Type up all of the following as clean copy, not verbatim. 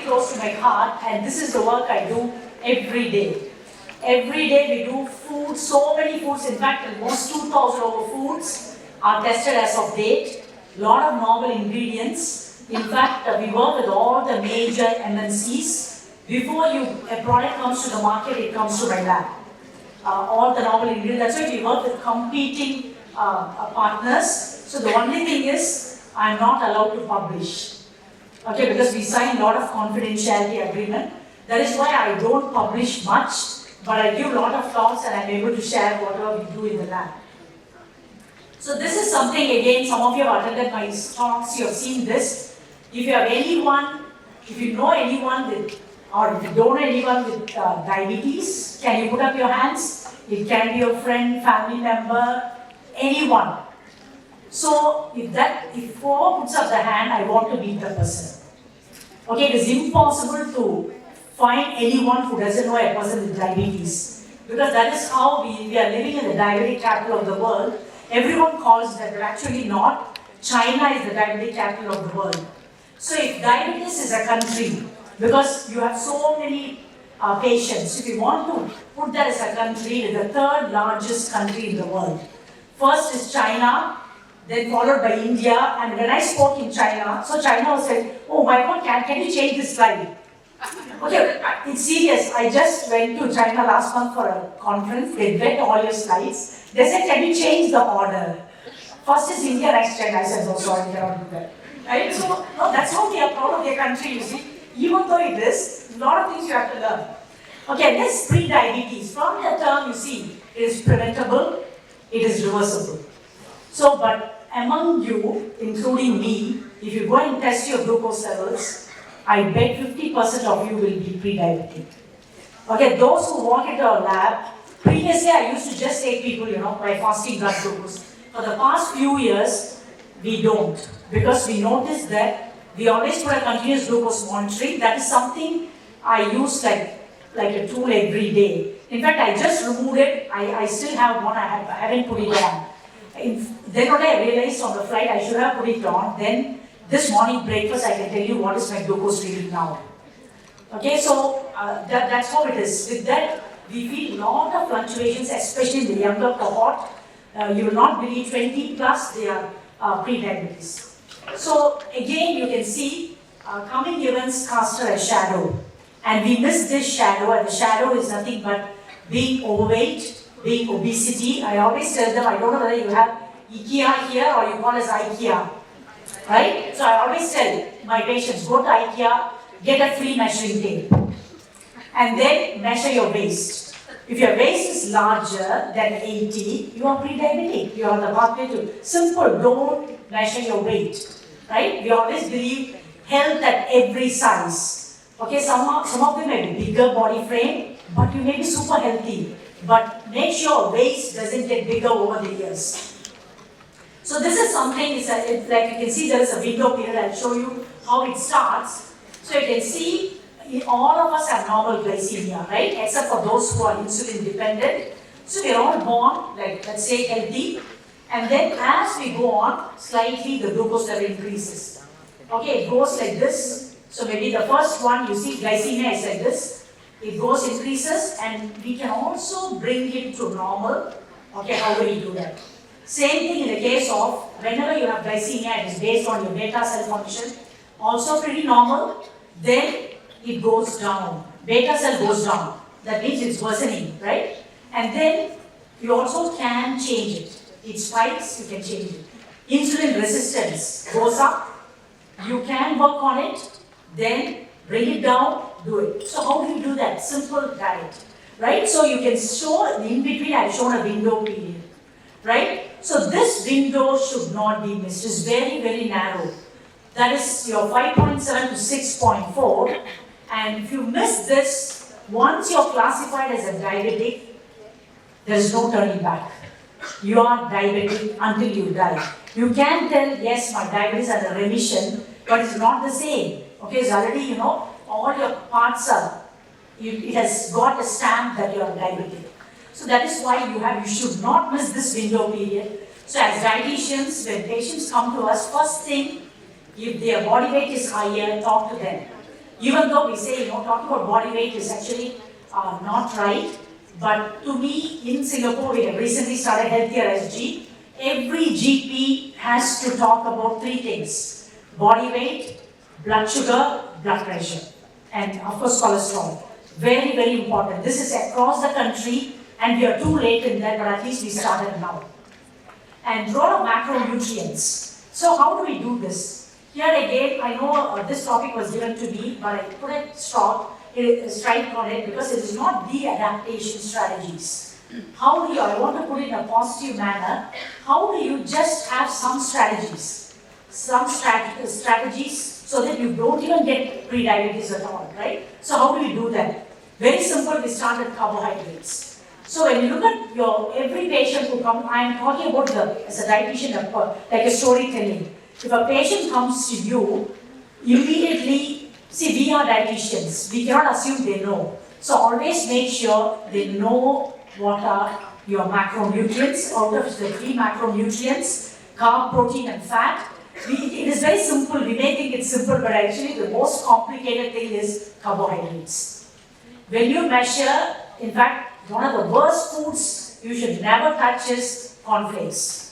close to my heart, and this is the work I do every day. Every day we do food, so many foods. In fact, almost 2,000 over foods are tested as of date. A lot of novel ingredients. In fact, we work with all the major MNCs. Before a product comes to the market, it comes to my lab. All the novel ingredients. That's why we work with competing partners. So the only thing is, I'm not allowed to publish. Okay, because we sign a lot of confidentiality agreement. That is why I don't publish much, but I give a lot of talks and I'm able to share whatever we do in the lab. So this is something, again, some of you have attended my talks, you have seen this. If you have anyone, if you know anyone with, or if you don't know anyone with diabetes, can you put up your hands? It can be your friend, family member, anyone. So if whoever puts up the hand, I want to meet the person. Okay, it is impossible to find anyone who doesn't know a person with diabetes. Because that is how we are living in the diabetic capital of the world. Everyone calls that, but actually not. China is the diabetic capital of the world. So if diabetes is a country, because you have so many patients, if you want to put that as a country, it is the third largest country in the world. First is China, then followed by India, and when I spoke in China, so China was like, oh my God, can you change this slide? Okay, it's serious. I just went to China last month for a conference. They read all your slides. They said, can you change the order? First is India, next China. I said, no, sorry, I cannot do that. Right? So, no, that's how they are proud of their country, you see. Even though it is, a lot of things you have to learn. Okay, this pre-diabetes. From the term, you see, it is preventable, it is reversible. So, but among you, including me, if you go and test your glucose levels, I bet 50% of you will be pre-diabetic. Okay, those who walk into our lab, previously I used to just take people, by fasting blood glucose. For the past few years, we don't. Because we noticed that we always put a continuous glucose monitoring. That is something I use like a tool every day. In fact, I just removed it. I still have one, I haven't put it on. Then what I realized on the flight, I should have put it on. Then this morning breakfast, I can tell you what is my glucose reading now. Okay, so that's how it is. With that, we feel a lot of fluctuations, especially in the younger cohort. You will not believe 20 plus, they are pre-diabetes. So again, you can see coming events cast a shadow. And we miss this shadow, and the shadow is nothing but being overweight, being obesity. I always tell them, I don't know whether you have IKEA here or you call us IKEA. Right? So I always tell my patients, go to IKEA, get a free measuring tape, and then measure your waist. If your waist is larger than 80, you are pre-diabetic. You are the pathway to simple. Don't measure your weight. Right? We always believe health at every size. Okay, some of them may be bigger body frame, but you may be super healthy. But make sure waist doesn't get bigger over the years. So this is something, it's like you can see there is a window period. I'll show you how it starts. So you can see all of us have normal glycemia, right? Except for those who are insulin dependent. So we're all born, like let's say healthy. And then as we go on, slightly the glucose level increases. Okay, it goes like this. So maybe the first one, you see glycemia is like this. It goes, increases, and we can also bring it to normal. Okay, how do we do that? Same thing in the case of whenever you have glycemia, it is based on your beta cell function. Also pretty normal. Then it goes down. Beta cell goes down. That means it's worsening, right? And then you also can change it. It spikes, you can change it. Insulin resistance goes up. You can work on it. Then bring it down, do it. So how do you do that? Simple diet, right? So you can show, in between I've shown a window period, right? So this window should not be missed. It's very, very narrow. That is your 5.7 to 6.4. And if you miss this, once you're classified as a diabetic, there's no turning back. You are diabetic until you die. You can tell, yes, my diabetes is under remission, but it's not the same. Okay, it's already, all your parts are, it has got a stamp that you are diabetic. So that is why you should not miss this window period. So as dietitians, when patients come to us, first thing, if their body weight is higher, talk to them. Even though we say, talking about body weight is actually not right, but to me, in Singapore, we have recently started Healthier SG. Every GP has to talk about three things: body weight, blood sugar, blood pressure, and of course cholesterol. Very, very important. This is across the country, and we are too late in that, but at least we started now. And role of macronutrients. So how do we do this? Here again, I know this topic was given to me, but I put a strike on it because it is not de-adaptation strategies. How do you, I want to put it in a positive manner, how do you just have some strategies so that you don't even get prediabetes at all, right? So how do we do that? Very simple, we start with carbohydrates. So when you look at every patient who comes, I am talking about as a dietitian, like a storytelling. If a patient comes to you, immediately, see, we are dietitians. We cannot assume they know. So always make sure they know what are your macronutrients. Out of the three macronutrients, carb, protein, and fat. It is very simple. We may think it's simple, but actually the most complicated thing is carbohydrates. When you measure, in fact, one of the worst foods you should never touch is cornflakes.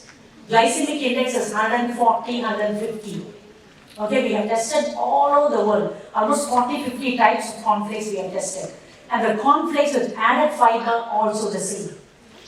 Glycemic index is 140, 150. Okay, we have tested all over the world. Almost 40, 50 types of cornflakes we have tested. And the cornflakes with added fiber also the same.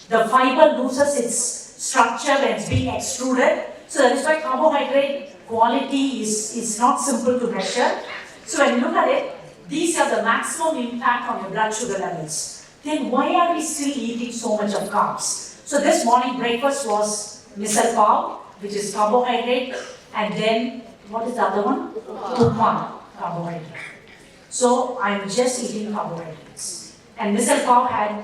The fiber loses its structure when it's being extruded. So that is why carbohydrate quality is not simple to measure. So when you look at it, these are the maximum impact on your blood sugar levels. Then why are we still eating so much of carbs? So this morning breakfast was misal pav, which is carbohydrate, and then what is the other one? Upma, carbohydrate. So I'm just eating carbohydrates. And misal pav had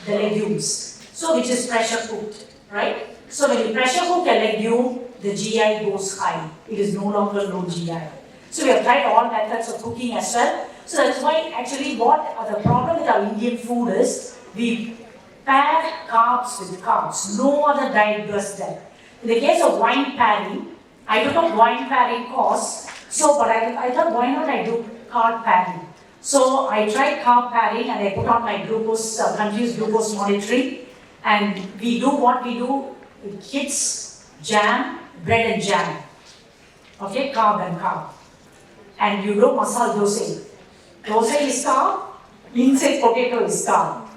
the legumes, so which is pressure cooked, right? So when you pressure cook a legume, the GI goes high. It is no longer low GI. So we have tried all methods of cooking as well. So that's why actually the problem with our Indian food is we pair carbs with carbs. No other diet does that. In the case of wine pairing, I don't know what wine pairing costs, but I thought why not I do carb pairing. So I tried carb pairing and I put on my glucose, continuous glucose monitoring, and we do what we do with kids, jam, bread and jam. Okay, carb and carb. And you do masala dosa. Dosa is carb, inside potato is carb.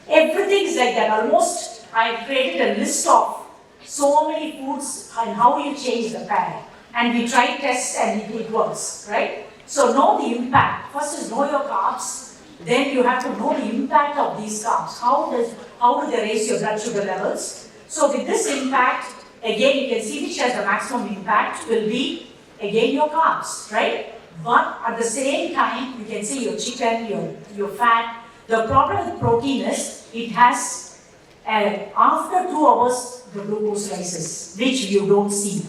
Everything is like that. Almost, I created a list of so many foods and how you change the pair. And we try tests and it works, right? So know the impact. First is know your carbs. Then you have to know the impact of these carbs. How do they raise your blood sugar levels? So with this impact, again you can see which has the maximum impact will be, again, your carbs, right? But at the same time, you can see your chicken, your fat. The problem with protein is it has, after 2 hours, the glucose rises, which you don't see.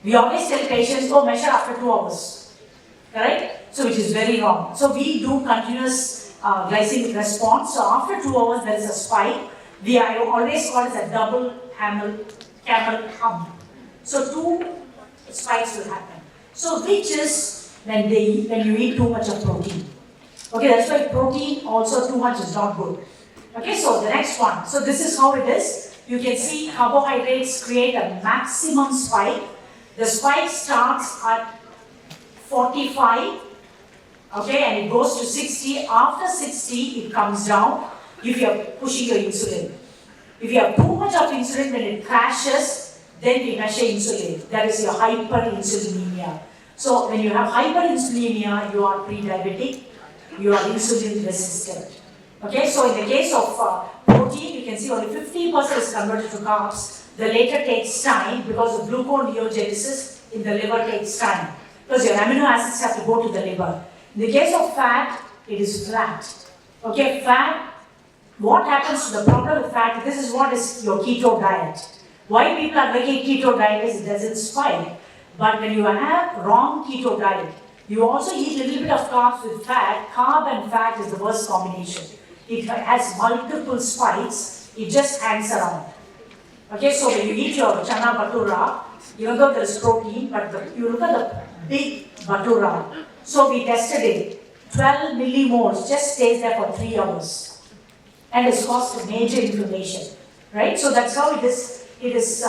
We always tell patients, measure after 2 hours, correct? So which is very wrong. So we do continuous glycemic response. So after 2 hours, there is a spike. I always call it a double camel hump. So 2 spikes will happen. So which is when you eat too much of protein. Okay, that's why protein also too much is not good. Okay, so the next one. So this is how it is. You can see carbohydrates create a maximum spike. The spike starts at 45, okay, and it goes to 60. After 60, it comes down if you are pushing your insulin. If you have too much of insulin, when it crashes, then we measure insulin. That is your hyperinsulinemia. So when you have hyperinsulinemia, you are pre-diabetic, you are insulin resistant. Okay, so in the case of protein, you can see only 50% is converted to carbs. The later takes time because the gluconeogenesis in the liver takes time. Because your amino acids have to go to the liver. In the case of fat, it is flat. Okay, fat, what happens to the problem with fat? This is what is your keto diet. Why people are making keto diet is it doesn't spike. But when you have wrong keto diet, you also eat a little bit of carbs with fat. Carb and fat is the worst combination. It has multiple spikes, it just hangs around. Okay, so when you eat your chana bhatura, even though there is protein, but you look at the big bhatura. So we tested it. 12 millimoles just stays there for 3 hours. And it's caused major inflammation, right? So that's how it is. It's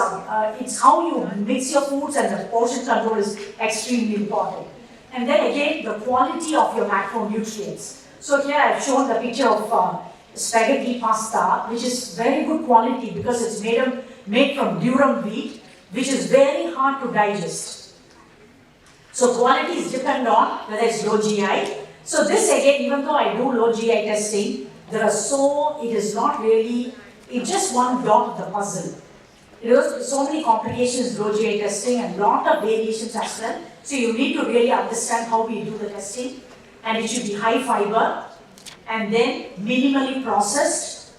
how you mix your foods, and the portion control is extremely important. And then again, the quality of your macronutrients. So here I've shown the picture of spaghetti pasta, which is very good quality because it's made from durum wheat, which is very hard to digest. So quality is dependent on whether it's low GI. So this again, even though I do low GI testing, it is not really, it's just one dot of the puzzle. There are so many complications low GI testing and lot of variations as well. So you need to really understand how we do the testing, and it should be high fiber and then minimally processed.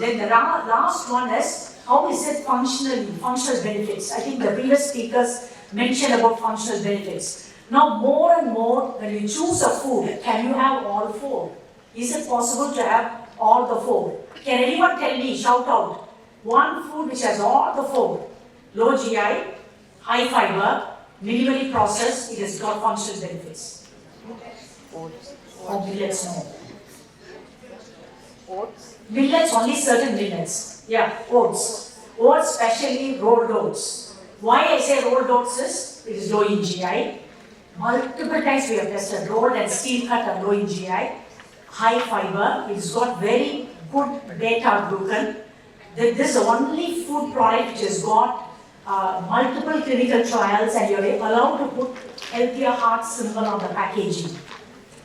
Then the last one is how is it functional benefits. I think the previous speakers mentioned about functional benefits. Now more and more when you choose a food, can you have all 4? Is it possible to have all the 4? Can anyone tell me, shout out, one food which has all the 4? Low GI, high fiber, minimally processed, it has got functional benefits. Oats. Or millets, no. Oats. Millets, only certain millets. Yeah, oats. Oats, especially rolled oats. Why I say rolled oats is, it is low in GI. Multiple times we have tested rolled and steel cut are low in GI. High fiber, it's got very good beta-glucan. This is the only food product which has got multiple clinical trials, and you're allowed to put healthier heart symbol on the packaging.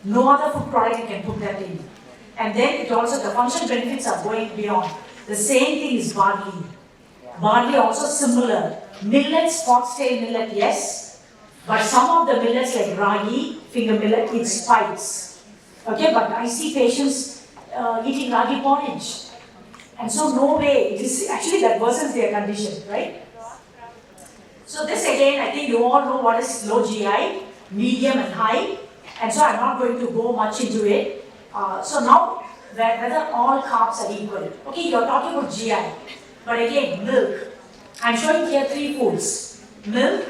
No other food product you can put that in. And then it also, the functional benefits are going beyond. The same thing is barley. Barley also similar. Millets, foxtail millet, yes. But some of the millets like ragi, finger millet, it spikes. Okay, but I see patients eating ragi porridge. And so no way, it is actually that worsens their condition, right? So this again, I think you all know what is low GI, medium and high. And so I'm not going to go much into it. So now, whether all carbs are equal. Okay, you're talking about GI. But again, milk. I'm showing here 3 foods. Milk,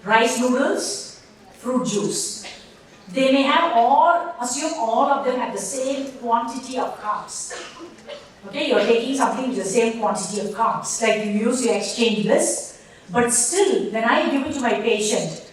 rice noodles, fruit juice. They may have assume all of them have the same quantity of carbs. Okay, you're taking something with the same quantity of carbs. Like you use your exchange list. But still, when I give it to my patient,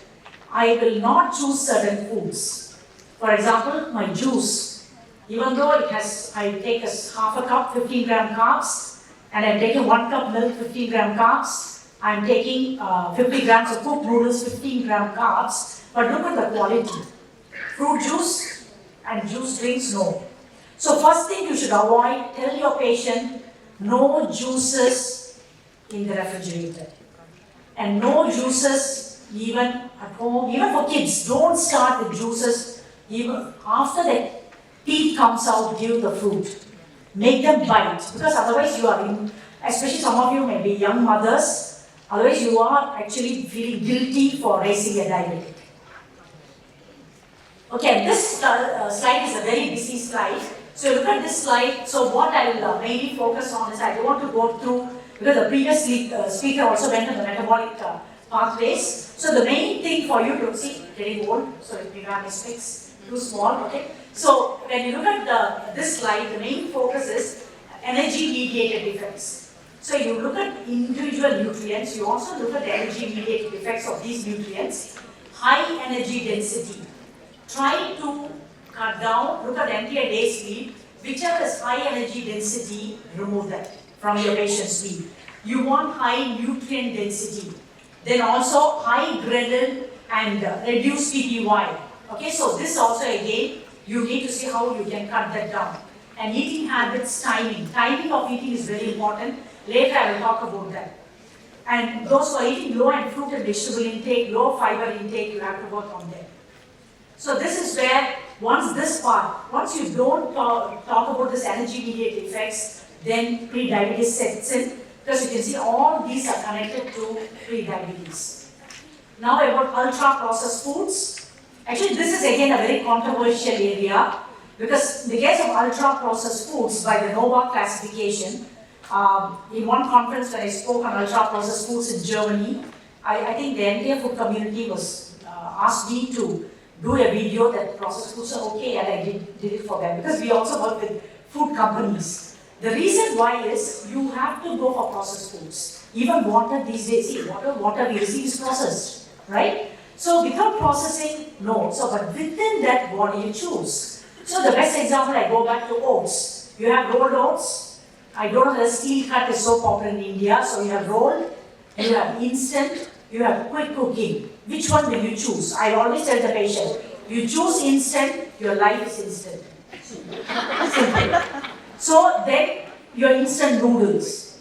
I will not choose certain foods. For example, my juice, even though I take half a cup, 15 gram carbs, and I'm taking 1 cup milk, 15 gram carbs, I'm taking 50 grams of cooked noodles, 15 gram carbs, but look at the quality. Fruit juice and juice drinks, no. So first thing you should avoid, tell your patient, no juices in the refrigerator. And no juices even at home, even for kids. Don't start with juices even after the teeth comes out, give the fruit. Make them bite, because otherwise you are in, especially some of you may be young mothers, otherwise you are actually feeling guilty for raising a diabetic. Okay, this slide is a very busy slide. So look at this slide. So what I will mainly focus on is I don't want to go through, because the previous speaker also went on the metabolic pathways. So the main thing for you to see, getting old, so if you have mistakes, too small, okay. So when you look at this slide, the main focus is energy-mediated effects. So you look at individual nutrients, you also look at the energy-mediated effects of these nutrients. High energy density. Try to cut down, look at entire day sleep, whichever is high energy density, remove that from your patient's sleep. You want high nutrient density. Then also high ghrelin and reduced PPY. Okay, so this also again, you need to see how you can cut that down. And eating habits, timing. Timing of eating is very important. Later I will talk about that. And those who are eating low in fruit and vegetable intake, low fiber intake, you have to work on them. So this is where, once you don't talk about this energy-mediated effects, then pre-diabetes sets in, because you can see all these are connected to pre-diabetes. Now about ultra-processed foods. Actually, this is again a very controversial area, because in the case of ultra-processed foods by the NOVA classification, in one conference when I spoke on ultra-processed foods in Germany, I think the entire food community was asked me to do a video that processed foods are okay, and I did it for them because we also work with food companies. The reason why is you have to go for processed foods. Even water these days, see, water we receive is processed, right? So without processing, no. So but within that, what do you choose? So the best example, I go back to oats. You have rolled oats. I don't know whether steel cut is so popular in India. So you have rolled, you have instant, you have quick cooking. Which one will you choose? I always tell the patient, you choose instant, your life is instant. Simple. So then your instant noodles.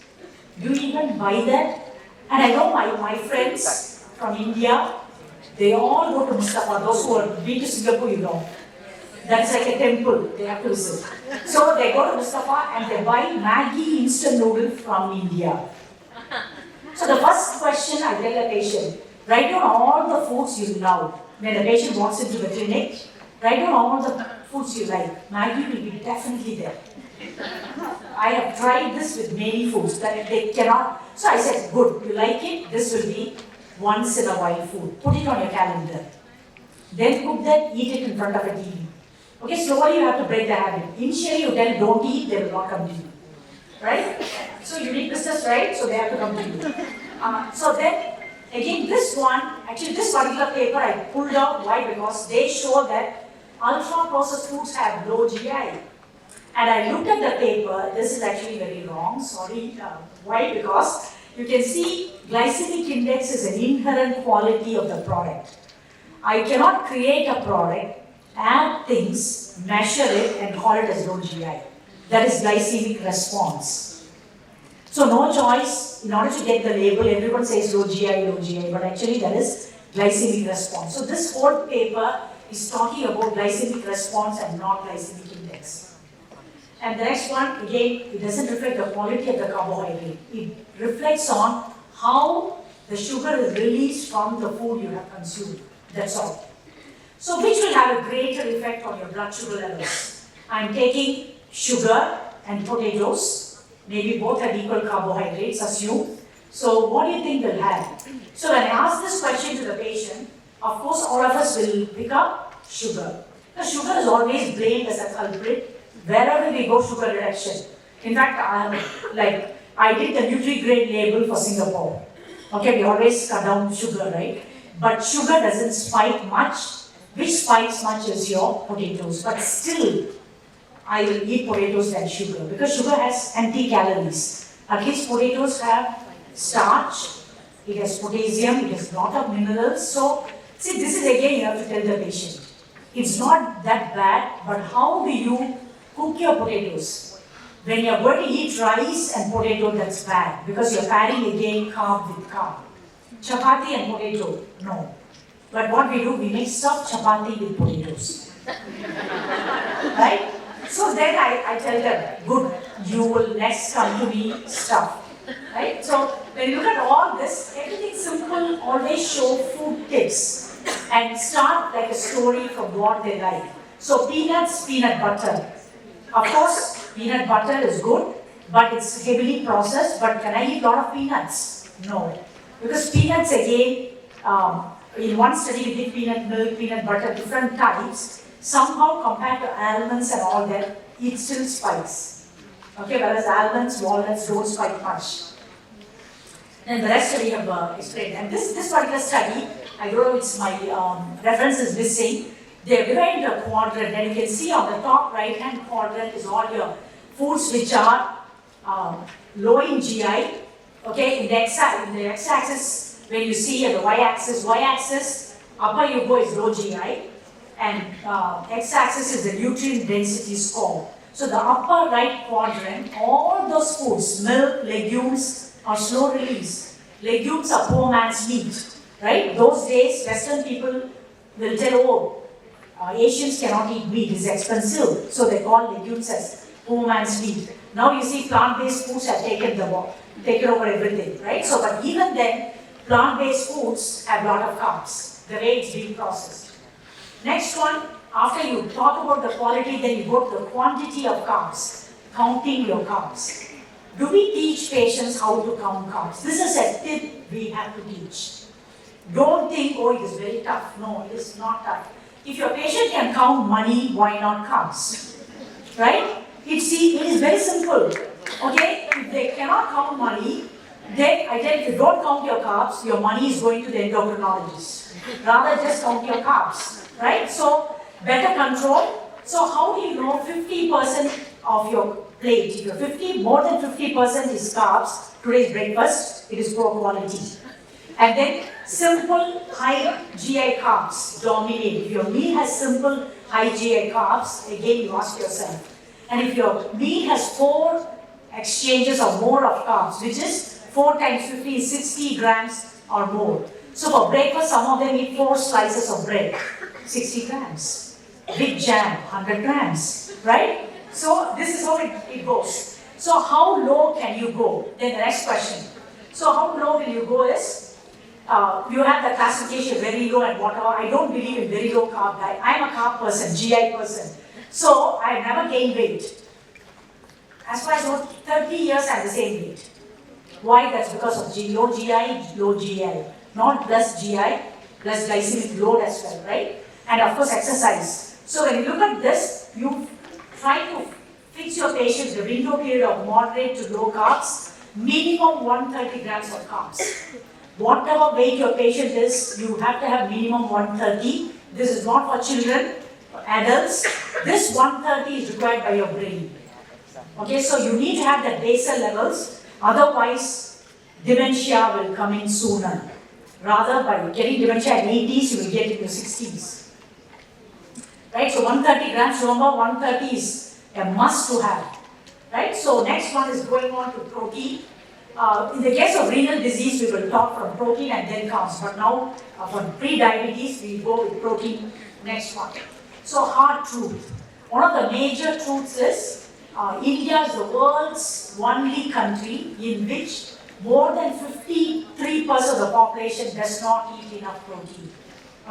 Do you even buy that? And I know my friends from India, they all go to Mustafa. Those who have been to Singapore, you know. That's like a temple, they have to visit. So they go to Mustafa and they buy Maggi instant noodle from India. So the first question I tell the patient, write down all the foods you love. When the patient walks into the clinic, write down all the foods you like. Maggi will be definitely there. I have tried this with many foods that they cannot. So I said, good, you like it, this will be once in a while food. Put it on your calendar. Then cook that, eat it in front of a TV. Okay, slowly you have to break the habit. Initially you tell don't eat, they will not come to you. Right? So you need business, right? So they have to come to you. So then, again this one, actually this particular paper I pulled out. Why? Because they show that ultra processed foods have low GI. And I looked at the paper, this is actually very wrong, sorry. Why? Because you can see glycemic index is an inherent quality of the product. I cannot create a product, add things, measure it, and call it as low GI. That is glycemic response. So no choice, in order to get the label, everyone says low GI, but actually that is glycemic response. So this whole paper is talking about glycemic response and not glycemic index. And the next one, again, it doesn't reflect the quality of the carbohydrate. It reflects on how the sugar is released from the food you have consumed. That's all. So which will have a greater effect on your blood sugar levels? I'm taking sugar and potatoes. Maybe both have equal carbohydrates, assume. So what do you think will happen? So when I ask this question to the patient, of course all of us will pick up sugar. The sugar is always blamed as a culprit. Wherever we go, sugar reduction. In fact, I did the Nutri-Grade label for Singapore. Okay, we always cut down sugar, right? But sugar doesn't spike much. Which spikes much is your potatoes. But still, I will eat potatoes than sugar because sugar has empty calories. At least potatoes have starch, it has potassium, it has a lot of minerals. So, see, this is again you have to tell the patient. It's not that bad, but how do you cook your potatoes? When you're going to eat rice and potato, that's bad because you're pairing again carb with carb. Chapati and potato, no. But what we do, we mix up chapati with potatoes. Right? So then I tell them, good, you will next come to me stuff. Right? So when you look at all this, everything simple, always show food tips and start like a story from what they like. So peanuts, peanut butter. Of course, peanut butter is good, but it's heavily processed. But can I eat a lot of peanuts? No. Because peanuts again, in one study we did peanut milk, peanut butter, different types. Somehow compared to almonds and all that, it still spikes. Okay, whereas almonds, walnuts don't spike much. And the rest we have explained. And this particular study, I don't know if my reference is missing. They're divided into a quadrant, and you can see on the top right-hand quadrant is all your foods which are low in GI. Okay, in the x-axis, when you see the y-axis, upper you go is low GI, and x-axis is the nutrient density score. So the upper right quadrant, all those foods, milk, legumes, are slow release. Legumes are poor man's meat, right? Those days, Western people will tell, oh, Asians cannot eat meat, it's expensive. So they call legumes as poor man's meat. Now you see plant-based foods have taken over everything, right? So, but even then, plant-based foods have a lot of carbs, the way it's being processed. Next one, after you talk about the quality, then you go to the quantity of carbs, counting your carbs. Do we teach patients how to count carbs? This is a tip we have to teach. Don't think, oh, it is very tough. No, it is not tough. if your patient can count money, why not carbs? Right? It is very simple. Okay? If they cannot count money, then I tell you, if you don't count your carbs, your money is going to the endocrinologist. Rather just count your carbs. Right? So, better control. So, how do you know 50% of your plate? If you're more than 50% is carbs, today's breakfast, it is poor quality. And then simple high GI carbs dominate. If your meal has simple high GI carbs, again you ask yourself. And if your meal has 4 exchanges or more of carbs, which is 4 times 50 is 60 grams or more. So for breakfast, some of them eat 4 slices of bread, 60 grams. Big jam, 100 grams, right? So this is how it goes. So how low can you go? Then the next question. So how low will you go is, you have the classification very low and whatever. I don't believe in very low carb diet. I am a carb person, GI person. So I have never gained weight. As far as I know, 30 years I have the same weight. Why? That's because of low GI, low GL. Not plus GI, plus glycemic load as well, right? And of course exercise. So when you look at this, you try to fix your patient the window period of moderate to low carbs, minimum 130 grams of carbs. Whatever weight your patient is, you have to have minimum 130. This is not for children, for adults. This 130 is required by your brain. Okay, so you need to have the basal levels, otherwise dementia will come in sooner. Rather, by getting dementia in 80s, you will get it in your 60s. Right, so 130 grams, remember 130 is a must to have. Right, so next one is going on to protein. In the case of renal disease, we will talk from protein and then carbs. But now, for pre-diabetes, we go with protein. Next one. So, hard truth. One of the major truths is India is the world's only country in which more than 53% of the population does not eat enough protein.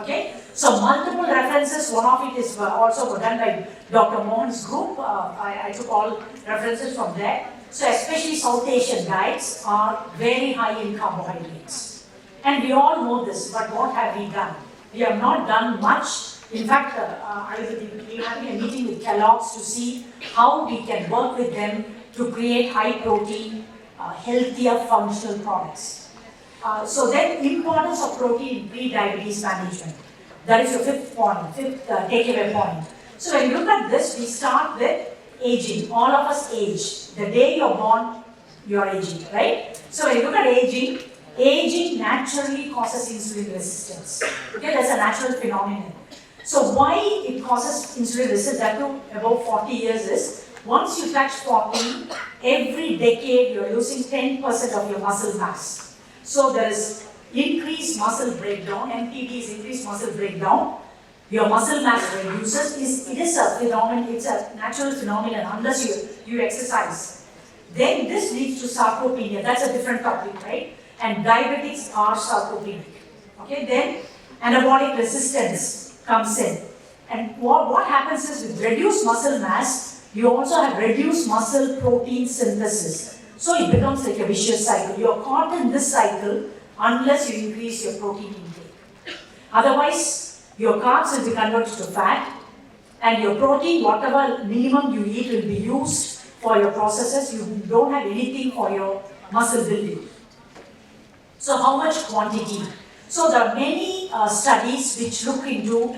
Okay? So, multiple references. One of it is also done by Dr. Mohan's group. I took all references from there. So especially South Asian diets are very high in carbohydrates. And we all know this, but what have we done? We have not done much. In fact, I will be having a meeting with Kellogg's to see how we can work with them to create high protein, healthier functional products. So then, importance of protein in pre-diabetes management. That is your fifth takeaway point. So when you look at this, we start with aging. All of us age. The day you're born, you're aging, right? So when you look at aging, aging naturally causes insulin resistance. Okay, that's a natural phenomenon. So why it causes insulin resistance, that to about 40 years is, once you touch 40, every decade you're losing 10% of your muscle mass. So there is increased muscle breakdown, MTB is increased muscle breakdown. Your muscle mass reduces. It is a phenomenon, it's a natural phenomenon unless you exercise. Then this leads to sarcopenia. That's a different topic, right? And diabetics are sarcopenic. Okay, then anabolic resistance comes in. And what happens is with reduced muscle mass, you also have reduced muscle protein synthesis. So it becomes like a vicious cycle. You are caught in this cycle unless you increase your protein intake. Otherwise, your carbs will be converted to fat, and your protein, whatever minimum you eat, will be used for your processes. You don't have anything for your muscle building. So how much quantity? So there are many studies which look into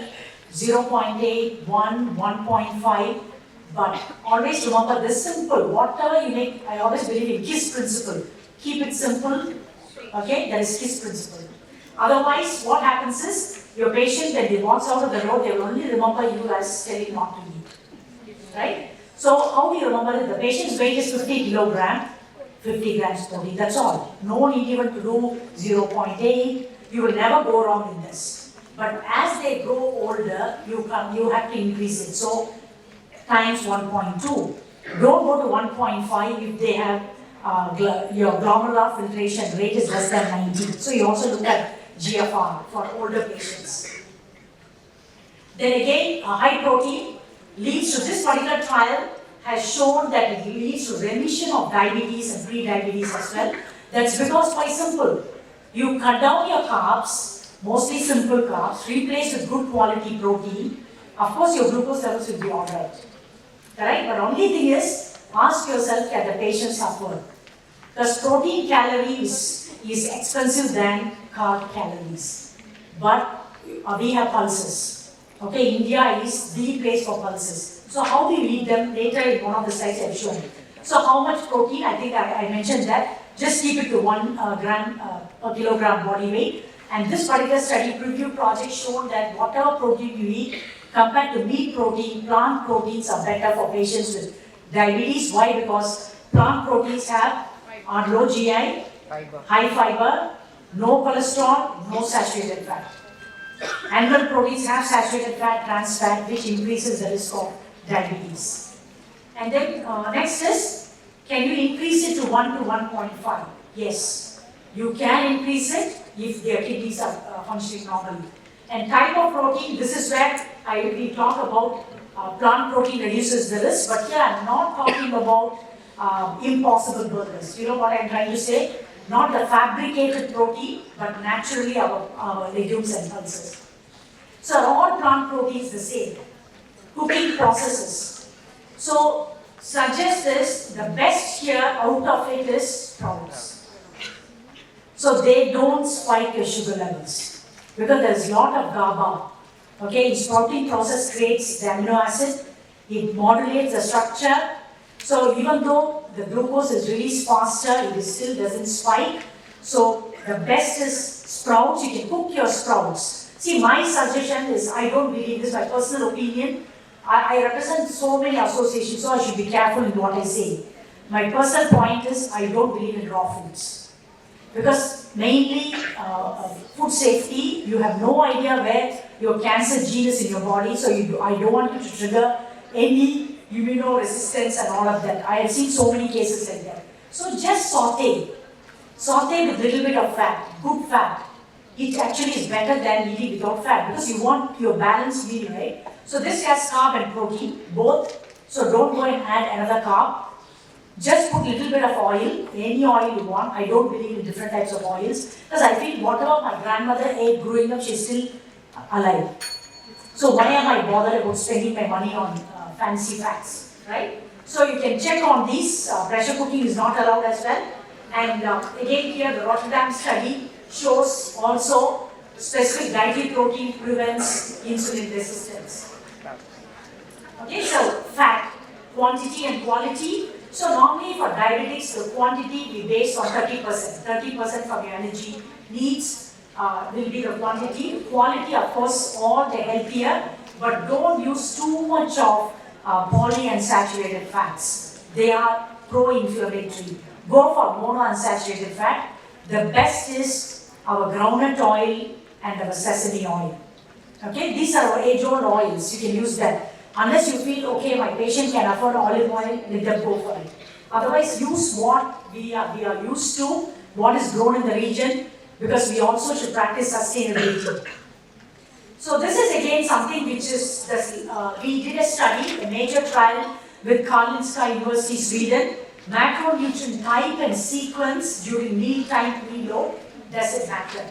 0.8, 1, 1.5, but always remember this simple. Whatever you make, I always believe in KISS principle. Keep it simple. Okay, that is KISS principle. Otherwise, what happens is, your patient, when they walks out of the road, they will only remember you as telling not to eat. Right? So, how do you remember it? The patient's weight is 50 kilogram, 50 grams protein. That's all. No need even to do 0.8. You will never go wrong in this. But as they grow older, you have to increase it. So, times 1.2. Don't go to 1.5 if they have your glomerular filtration rate is less than 90. So, you also look at GFR for older patients. Then again, high protein leads to, this particular trial has shown that it leads to remission of diabetes and pre-diabetes as well. That's because quite simple. You cut down your carbs, mostly simple carbs, replaced with good quality protein, of course your glucose levels will be alright. Correct? But only thing is, ask yourself, can the patient suffer? Because protein calories is expensive than carb calories. But we have pulses. Okay, India is the place for pulses. So how do you eat them? Later in one of the slides I've shown. So how much protein? I think I mentioned that. Just keep it to 1 gram per kilogram body weight. And this particular study preview project showed that whatever protein you eat, compared to meat protein, plant proteins are better for patients with diabetes. Why? Because plant proteins are low GI, high fiber, no cholesterol, no saturated fat. Animal proteins have saturated fat, trans fat, which increases the risk of diabetes. And then next is, can you increase it to 1 to 1.5? Yes, you can increase it if their kidneys are functioning normally. And type of protein, this is where we talk about plant protein reduces the risk, but here I'm not talking about impossible burgers. You know what I'm trying to say? Not the fabricated protein, but naturally our legumes and pulses. So are all plant proteins the same? Cooking processes. So suggest this, the best here out of it is sprouts. So they don't spike your sugar levels because there's a lot of GABA. Okay, its sprouting process creates the amino acid, it modulates the structure. So even though the glucose is released faster, it still doesn't spike. So the best is sprouts. You can cook your sprouts. See, my suggestion is, I don't believe this, my personal opinion. I represent so many associations, so I should be careful in what I say. My personal point is, I don't believe in raw foods. Because mainly food safety, you have no idea where your cancer gene is in your body, so I don't want you to trigger any immunoresistance and all of that. I have seen so many cases like that. So just saute. Saute with a little bit of fat, good fat. It actually is better than eating without fat because you want your balanced meal, right? So this has carb and protein, both. So don't go and add another carb. Just put a little bit of oil, any oil you want. I don't believe in different types of oils because I feel whatever my grandmother ate growing up, she's still alive. So why am I bothered about spending my money on fancy fats, right? So you can check on these. Pressure cooking is not allowed as well. And again here, the Rotterdam study shows also specific dietary protein prevents insulin resistance. Okay, so fat, quantity and quality. So normally for diabetics, the quantity will be based on 30%. 30% from your energy needs will be the quantity. Quality, of course, all the healthier, but don't use too much of polyunsaturated fats. They are pro-inflammatory. Go for monounsaturated fat. The best is our groundnut oil and our sesame oil. Okay, these are our age-old oils. You can use them. Unless you feel, okay, my patient can afford olive oil, let them go for it. Otherwise, use what we are used to, what is grown in the region, because we also should practice sustainability. So this is again something which is, we did a study, a major trial with Karolinska University, Sweden. Macronutrient type and sequence during mealtime preload, does it matter?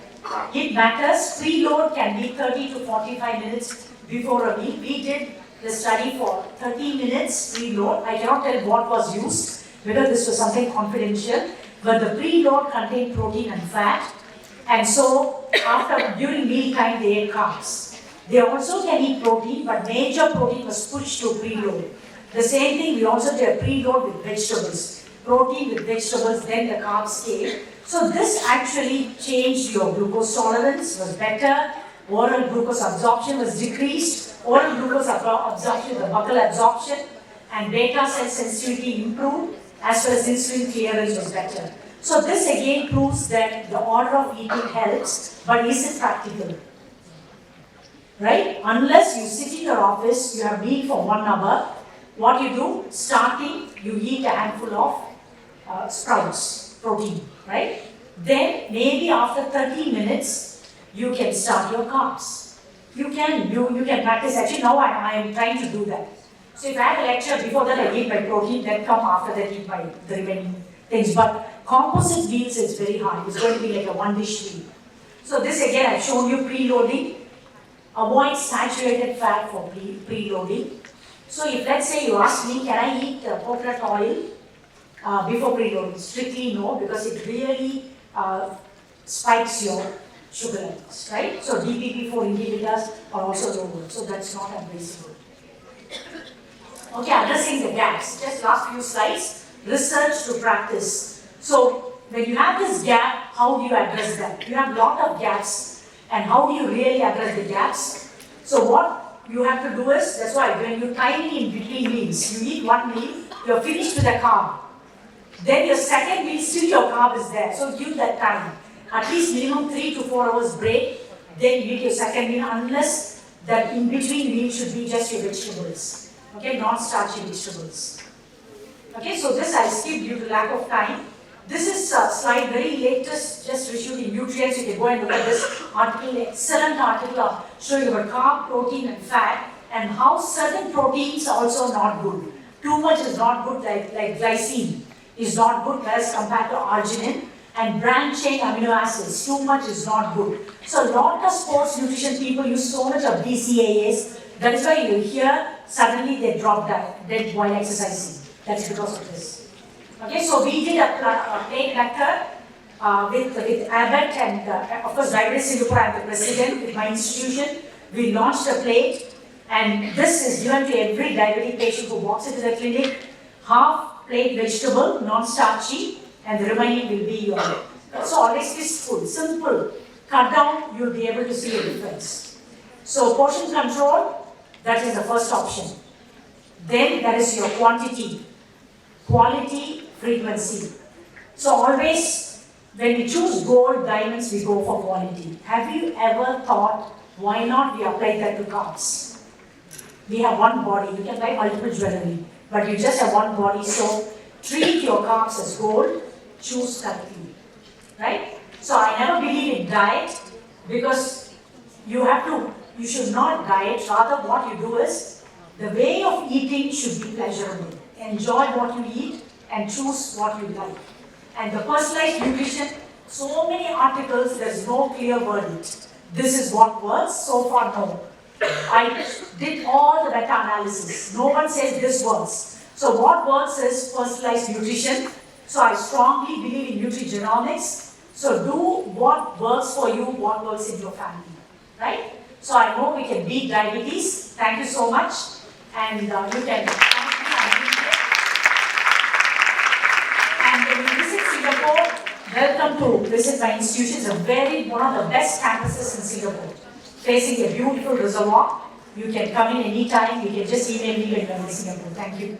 It matters. Preload can be 30 to 45 minutes before a meal. We did the study for 30 minutes preload. I cannot tell what was used because this was something confidential, but the preload contained protein and fat. And so during mealtime they ate carbs. They also can eat protein, but major protein was pushed to preload. The same thing, we also did a preload with vegetables. Protein with vegetables, then the carbs came. So this actually changed your glucose tolerance, was better. Oral glucose absorption was decreased. Oral glucose absorption, the buccal absorption, and beta cell sensitivity improved, as well as insulin clearance was better. So this again proves that the order of eating helps, but is it practical? Right? Unless you sit in your office, you have meal for 1 hour, what you do, starting, you eat a handful of sprouts, protein, right? Then maybe after 30 minutes, you can start your carbs. You can practice. Actually, now I am trying to do that. So if I have a lecture, before that I eat my protein, then come after that eat my the remaining things. But composite meals is very hard. It's going to be like a one dish meal. So this again, I've shown you preloading. Avoid saturated fat for preloading. So if let's say you ask me, can I eat coconut oil before preloading? Strictly no, because it really spikes your sugar levels, right? So DPP-4 inhibitors are also lower, so that's not advisable. Okay, addressing the gaps. Just last few slides. Research to practice. So when you have this gap, how do you address that? You have a lot of gaps, and how do you really address the gaps? So what you have to do is, that's why when you time in between meals, you eat one meal, you're finished with the carb. Then your second meal, still your carb is there, so give that time. At least minimum 3 to 4 hours break, then you eat your second meal, unless that in between meal should be just your vegetables. Okay, non-starchy vegetables. Okay, so this I skipped due to lack of time. This is a slide, very latest, just issued in Nutrients. You can go and look at this article, excellent article showing about carb, protein and fat, and how certain proteins are also not good. Too much is not good, like glycine is not good as compared to arginine, and branch-chain amino acids, too much is not good. So a lot of sports nutrition people use so much of BCAAs, that is why you hear suddenly they drop dead while exercising. That's because of this. Okay, so we did a plate lecture with Abbott and of course Diabetes Singapore. I'm the president with my institution. We launched a plate, and this is given to every diabetic patient who walks into the clinic. Half plate vegetable, non-starchy, and the remaining will be your. So always fist food, simple. Cut down, you'll be able to see a difference. So portion control, that is the first option. Then there is your quantity, quality, frequency. So always, when we choose gold, diamonds, we go for quality. Have you ever thought, why not we apply that to carbs? We have one body, you can buy multiple jewelry, but you just have one body, so treat your carbs as gold, choose correctly, right? So I never believe in diet, because you should not diet, rather what you do is, the way of eating should be pleasurable. Enjoy what you eat and choose what you like. And the personalized nutrition, so many articles, there's no clear verdict. This is what works, so far no. I did all the meta-analysis. No one says this works. So what works is personalized nutrition. So I strongly believe in nutrigenomics. So do what works for you, what works in your family, right? So I know we can beat diabetes. Thank you so much. And you can and when you visit Singapore, welcome to visit my institution. It's one of the best campuses in Singapore, facing a beautiful reservoir. You can come in anytime. You can just email me when you're in Singapore. Thank you.